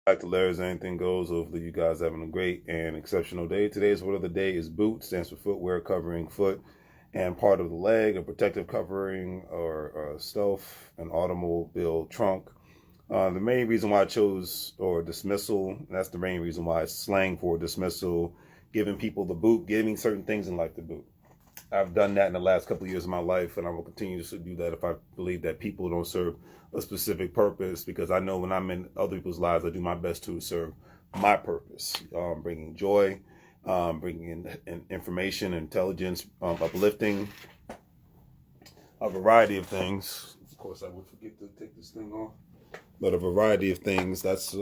Back to Larry's Anything Goes. Hopefully you guys having a great and exceptional day. Today's word of the day is boot. Stands for footwear covering foot and part of the leg, a protective covering or stealth, an automobile trunk. The main reason why I chose or dismissal, that's the main reason why it's slang for dismissal, giving people the boot, giving certain things in life the boot. I've done that in the last couple of years of my life, and I will continue to do that if I believe that people don't serve a specific purpose, because I know when I'm in other people's lives, I do my best to serve my purpose, bringing joy, bringing in information, intelligence, uplifting, a variety of things. Of course, I would forget to take this thing off. But a variety of things. That's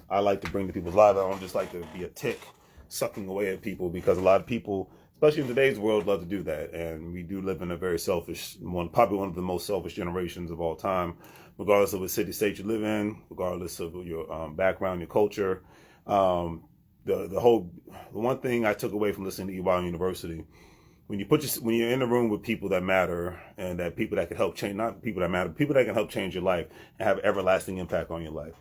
I like to bring to people's lives. I don't just like to be a tick sucking away at people, because a lot of people, especially in today's world, love to do that. And we do live in a very selfish one, probably one of the most selfish generations of all time, regardless of what city, state you live in, regardless of your background, your culture. The one thing I took away from listening to EY University, when you're in a room with people that matter, and that people that can help change, not people that matter, people that can help change your life and have everlasting impact on your life.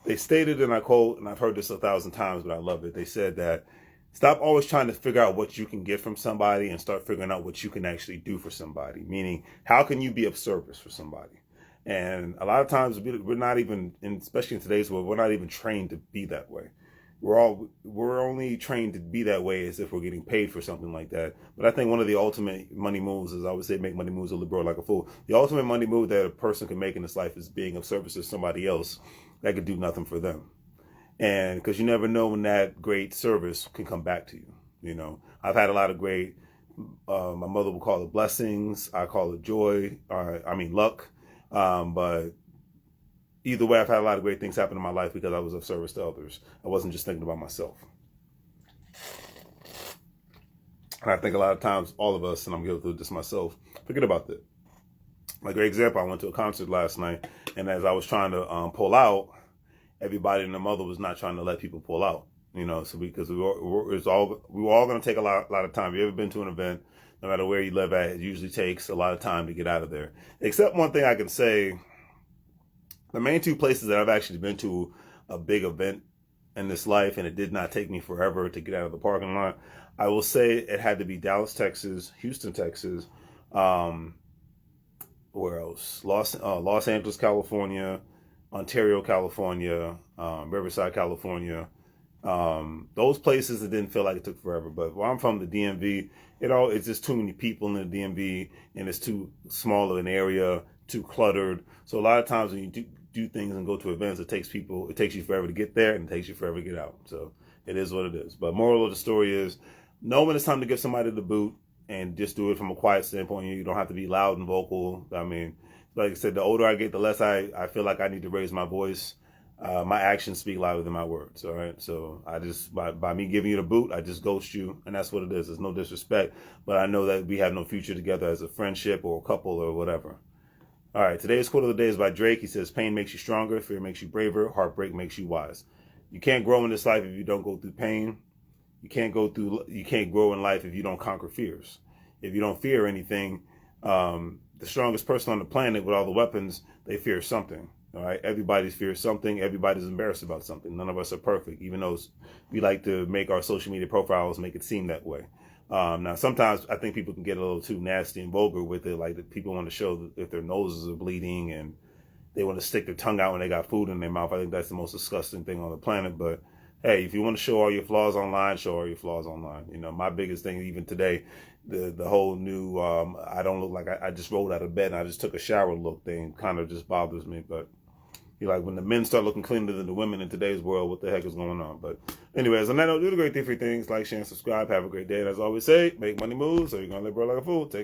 They stated, and I quote, and I've heard this 1,000 times, but I love it. They said that stop always trying to figure out what you can get from somebody and start figuring out what you can actually do for somebody. Meaning, how can you be of service for somebody? And a lot of times we're not even, especially in today's world, we're not even trained to be that way. We're only trained to be that way as if we're getting paid for something like that. But I think one of the ultimate money moves, as I would say, make money moves or live broke like a fool. The ultimate money move that a person can make in this life is being of service to somebody else that could do nothing for them. And because you never know when that great service can come back to you. You know, I've had a lot of great, my mother would call it blessings. I call it joy. Luck. But either way, I've had a lot of great things happen in my life because I was of service to others. I wasn't just thinking about myself. And I think a lot of times all of us, and I'm guilty of this myself, forget about that. Like, a great example, I went to a concert last night, and as I was trying to pull out, everybody and their mother was not trying to let people pull out. You know, so because we were all going to take a lot of time. If you ever been to an event, no matter where you live at, it usually takes a lot of time to get out of there. Except one thing I can say. The main two places that I've actually been to a big event in this life, and it did not take me forever to get out of the parking lot, I will say it had to be Dallas, Texas, Houston, Texas, where else? Los Angeles, California, Ontario, California, Riverside, California. Those places, it didn't feel like it took forever. But where I'm from, the DMV, it's just too many people in the DMV, and it's too small of an area, too cluttered. So a lot of times when you do things and go to events, it takes you forever to get there, and it takes you forever to get out. So it is what it is. But moral of the story is, know when it's time to give somebody the boot, and just do it from a quiet standpoint. You don't have to be loud and vocal. I mean, like I said, the older I get, the less I feel like I need to raise my voice. My actions speak louder than my words. All right. So I just, by me giving you the boot, I just ghost you. And that's what it is. There's no disrespect, but I know that we have no future together as a friendship or a couple or whatever. All right. Today's quote of the day is by Drake. He says, pain makes you stronger. Fear makes you braver. Heartbreak makes you wise. You can't grow in this life if you don't go through pain. You can't grow in life if you don't conquer fears. If you don't fear anything, the strongest person on the planet with all the weapons, they fear something. All right, everybody fears something. Everybody's embarrassed about something. None of us are perfect, even though we like to make our social media profiles make it seem that way. Now, sometimes I think people can get a little too nasty and vulgar with it. Like, people want to show if their noses are bleeding and they want to stick their tongue out when they got food in their mouth. I think that's the most disgusting thing on the planet. But hey, if you want to show all your flaws online, show all your flaws online. You know, my biggest thing, even today, the whole new I don't look like I just rolled out of bed and I just took a shower look thing kind of just bothers me. But you're like, when the men start looking cleaner than the women in today's world, what the heck is going on? But anyways, on that note, do the great thing for things. Like, share, and subscribe. Have a great day. And as I always say, make money moves, or you're going to live broke like a fool. Take care.